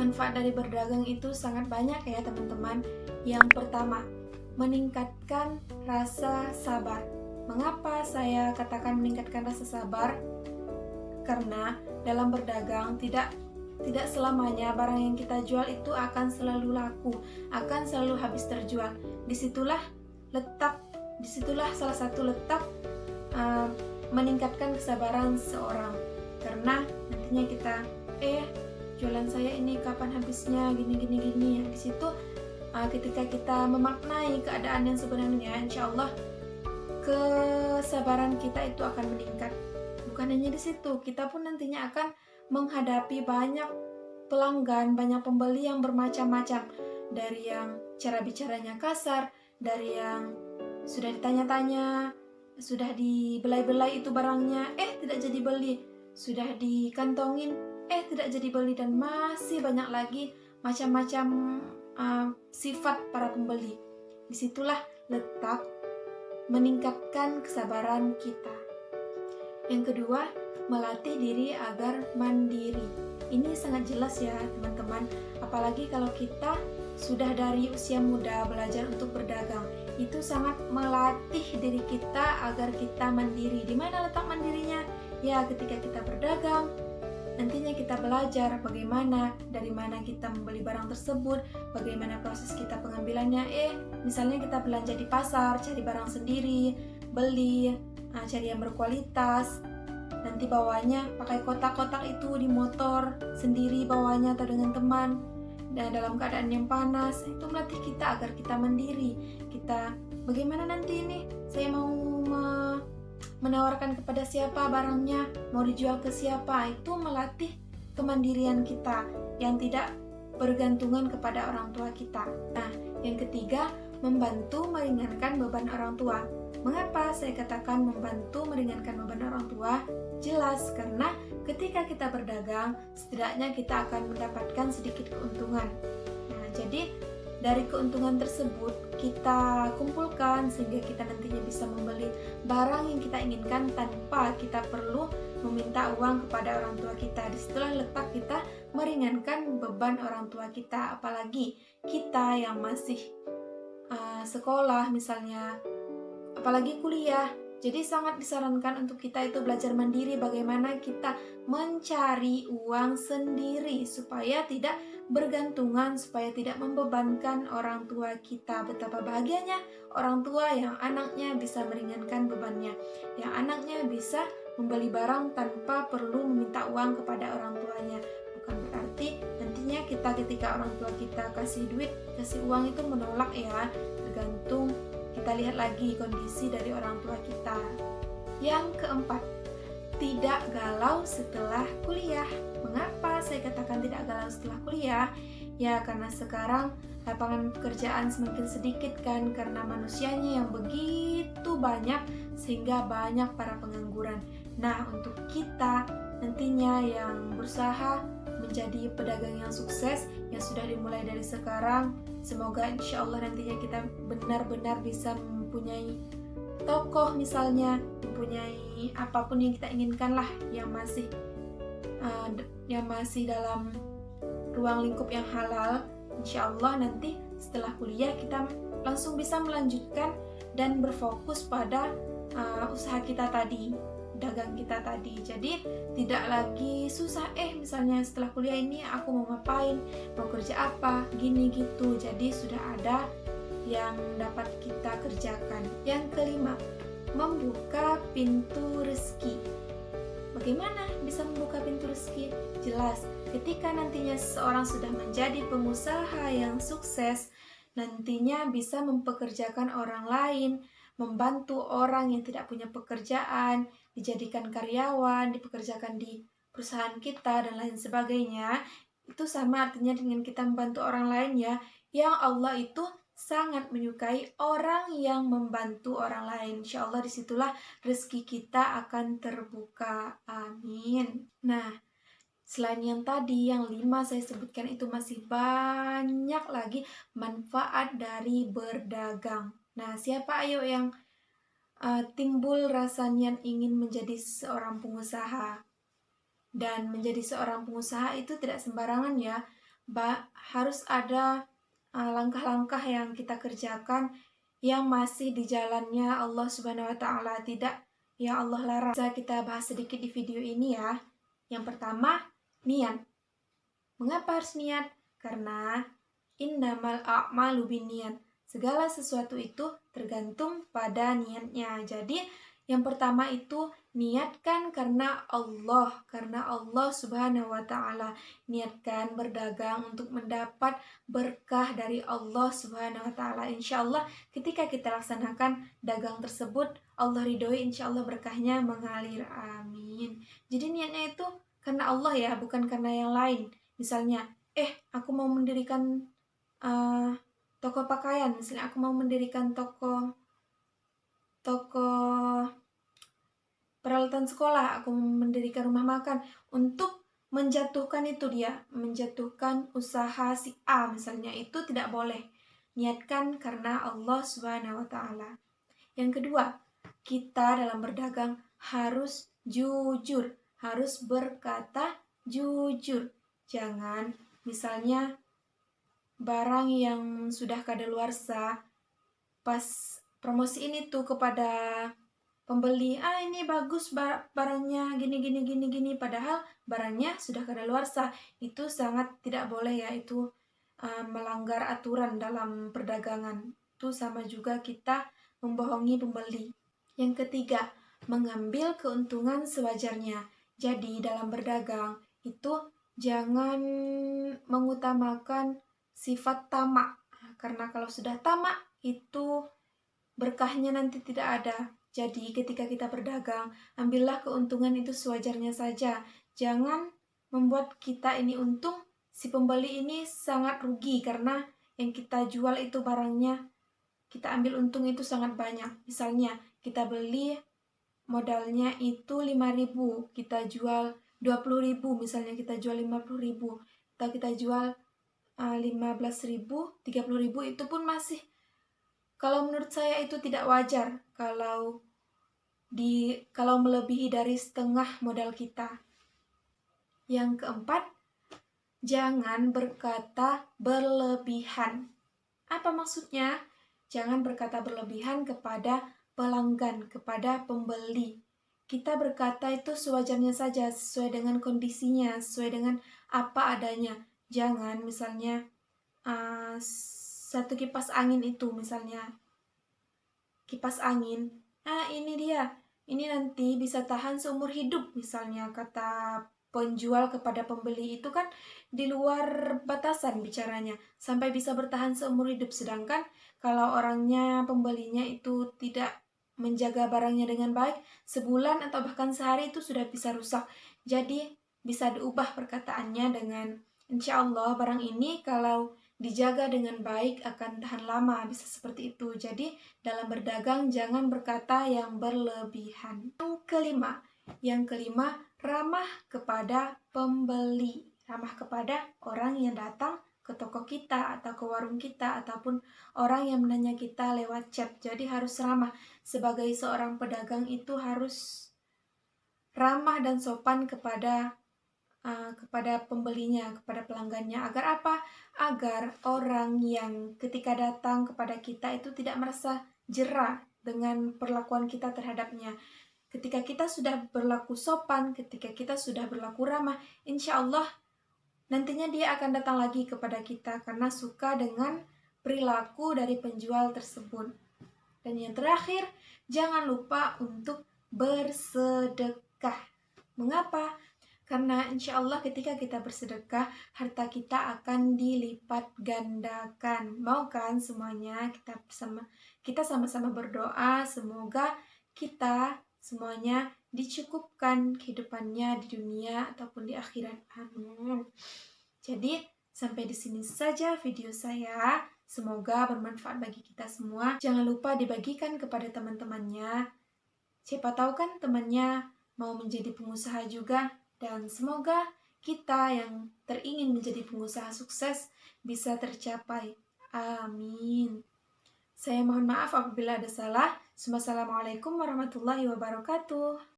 Manfaat dari berdagang itu sangat banyak ya teman-teman. Yang pertama, meningkatkan rasa sabar. Mengapa saya katakan meningkatkan rasa sabar? Karena dalam berdagang tidak selamanya barang yang kita jual itu akan selalu laku, akan selalu habis terjual. Disitulah salah satu letak meningkatkan kesabaran seorang. Karena nantinya kita jualan saya ini kapan habisnya, gini. Di situ ketika kita memaknai keadaan yang sebenarnya, insya Allah kesabaran kita itu akan meningkat. Bukan hanya di situ, kita pun nantinya akan menghadapi banyak pelanggan, banyak pembeli yang bermacam-macam. Dari yang cara bicaranya kasar, dari yang sudah ditanya-tanya, sudah dibelai-belai itu barangnya, tidak jadi beli, sudah dikantongin, tidak jadi beli, dan masih banyak lagi macam-macam sifat para pembeli. Disitulah letak meningkatkan kesabaran kita. Yang kedua, melatih diri agar mandiri. Ini sangat jelas ya teman-teman, apalagi kalau kita sudah dari usia muda belajar untuk berdagang. Itu sangat melatih diri kita agar kita mandiri. Di mana letak mandirinya? Ya, ketika kita berdagang, nantinya kita belajar bagaimana, dari mana kita membeli barang tersebut, bagaimana proses kita pengambilannya. Misalnya kita belanja di pasar, cari barang sendiri, beli, cari yang berkualitas, nanti bawanya pakai kotak-kotak itu di motor sendiri bawanya atau dengan teman, dan dalam keadaan yang panas. Itu melatih kita agar kita mandiri. Kita bagaimana nanti ini saya mau menawarkan kepada siapa barangnya, mau dijual ke siapa. Itu melatih kemandirian kita yang tidak bergantungan kepada orang tua kita. Nah, yang ketiga, membantu meringankan beban orang tua. Mengapa saya katakan membantu meringankan beban orang tua? Jelas, karena ketika kita berdagang, setidaknya kita akan mendapatkan sedikit keuntungan. Nah, jadi dari keuntungan tersebut kita kumpulkan sehingga kita nantinya bisa membeli barang yang kita inginkan tanpa kita perlu meminta uang kepada orang tua kita. Disitulah letak kita meringankan beban orang tua kita. Apalagi kita yang masih sekolah misalnya, apalagi kuliah. Jadi sangat disarankan untuk kita itu belajar mandiri, bagaimana kita mencari uang sendiri supaya tidak bergantungan, supaya tidak membebankan orang tua kita. Betapa bahagianya orang tua yang anaknya bisa meringankan bebannya, yang anaknya bisa membeli barang tanpa perlu meminta uang kepada orang tuanya. Bukan berarti nantinya kita ketika orang tua kita kasih duit, kasih uang itu menolak ya, tergantung. Kita lihat lagi kondisi dari orang tua kita. Yang keempat, tidak galau setelah kuliah. Mengapa saya katakan tidak galau setelah kuliah? Ya, karena sekarang lapangan pekerjaan semakin sedikit kan, karena manusianya yang begitu banyak sehingga banyak para pengangguran. Nah, untuk kita nantinya yang berusaha menjadi pedagang yang sukses, yang sudah dimulai dari sekarang, semoga insya Allah nantinya kita benar-benar bisa mempunyai tokoh misalnya, mempunyai apapun yang kita inginkan lah, yang masih dalam ruang lingkup yang halal. Insya Allah nanti setelah kuliah kita langsung bisa melanjutkan dan berfokus pada usaha kita tadi, dagang kita tadi. Jadi tidak lagi susah, misalnya setelah kuliah ini aku mau ngapain, mau kerja apa, gini gitu. Jadi sudah ada yang dapat kita kerjakan. Yang kelima, membuka pintu rezeki. Bagaimana bisa membuka pintu rezeki? Jelas, ketika nantinya seseorang sudah menjadi pengusaha yang sukses, nantinya bisa mempekerjakan orang lain, membantu orang yang tidak punya pekerjaan, dijadikan karyawan, dipekerjakan di perusahaan kita, dan lain sebagainya. Itu sama artinya dengan kita membantu orang lain ya. Yang Allah itu sangat menyukai orang yang membantu orang lain. Insya Allah disitulah rezeki kita akan terbuka. Amin. Nah, selain yang tadi, yang 5 saya sebutkan itu masih banyak lagi manfaat dari berdagang. Nah, siapa ayo yang timbul rasanya ingin menjadi seorang pengusaha? Dan menjadi seorang pengusaha itu tidak sembarangan ya. harus ada langkah-langkah yang kita kerjakan yang masih di jalannya Allah Subhanahu wa taala, tidak yang Allah larang. Bisa kita bahas sedikit di video ini ya. Yang pertama, niat. Mengapa harus niat? Karena innamal a'malu binniyat. Segala sesuatu itu tergantung pada niatnya. Jadi, yang pertama itu niatkan karena Allah Subhanahu wa taala. Niatkan berdagang untuk mendapat berkah dari Allah Subhanahu wa taala. Insya Allah ketika kita laksanakan dagang tersebut, Allah ridhoi, insya Allah berkahnya mengalir. Amin. Jadi niatnya itu karena Allah ya, bukan karena yang lain. Misalnya, aku mau mendirikan toko pakaian, misalnya aku mau mendirikan toko peralatan sekolah, aku mendirikan rumah makan untuk menjatuhkan usaha si A misalnya, itu tidak boleh. Niatkan karena Allah Subhanahu wa taala. Yang kedua, kita dalam berdagang harus jujur, harus berkata jujur. Jangan misalnya barang yang sudah kadaluarsa, pas promosi ini tuh kepada pembeli, ini bagus barangnya gini, padahal barangnya sudah kadaluarsa. Itu sangat tidak boleh ya, itu melanggar aturan dalam perdagangan. Itu sama juga kita membohongi pembeli. Yang ketiga, mengambil keuntungan sewajarnya. Jadi dalam berdagang itu jangan mengutamakan sifat tamak, karena kalau sudah tamak itu berkahnya nanti tidak ada. Jadi ketika kita berdagang, ambillah keuntungan itu sewajarnya saja. Jangan membuat kita ini untung, si pembeli ini sangat rugi karena yang kita jual itu barangnya, kita ambil untung itu sangat banyak. Misalnya kita beli modalnya itu 5.000, kita jual 20.000, misalnya kita jual 50.000, atau kita jual 15.000, 30.000, itu pun masih, kalau menurut saya itu tidak wajar kalau melebihi dari setengah modal kita. Yang keempat, jangan berkata berlebihan. Apa maksudnya? Jangan berkata berlebihan kepada pelanggan, kepada pembeli. Kita berkata itu sewajarnya saja, sesuai dengan kondisinya, sesuai dengan apa adanya. Jangan misalnya satu kipas angin itu, misalnya kipas angin, ini dia, ini nanti bisa tahan seumur hidup, misalnya kata penjual kepada pembeli, itu kan di luar batasan bicaranya, sampai bisa bertahan seumur hidup. Sedangkan kalau orangnya, pembelinya itu tidak menjaga barangnya dengan baik, sebulan atau bahkan sehari itu sudah bisa rusak. Jadi bisa diubah perkataannya dengan, insya Allah barang ini kalau dijaga dengan baik akan tahan lama, bisa seperti itu. Jadi dalam berdagang jangan berkata yang berlebihan. Yang kelima, ramah kepada pembeli, ramah kepada orang yang datang ke toko kita atau ke warung kita, ataupun orang yang menanya kita lewat chat. Jadi harus ramah. Sebagai seorang pedagang itu harus ramah dan sopan kepada pembelinya, kepada pelanggannya. Agar apa? Agar orang yang ketika datang kepada kita itu tidak merasa jera dengan perlakuan kita terhadapnya. Ketika kita sudah berlaku sopan, ketika kita sudah berlaku ramah, insya Allah nantinya dia akan datang lagi kepada kita karena suka dengan perilaku dari penjual tersebut. Dan yang terakhir, jangan lupa untuk bersedekah. Mengapa? Karena insya Allah ketika kita bersedekah, harta kita akan dilipat gandakan. Mau kan semuanya? Kita sama-sama berdoa, semoga kita semuanya dicukupkan kehidupannya di dunia ataupun di akhirat. Amin. Jadi sampai di sini saja video saya. Semoga bermanfaat bagi kita semua. Jangan lupa dibagikan kepada teman-temannya. Siapa tahu kan temannya mau menjadi pengusaha juga. Dan semoga kita yang teringin menjadi pengusaha sukses bisa tercapai. Amin. Saya mohon maaf apabila ada salah. Wassalamualaikum warahmatullahi wabarakatuh.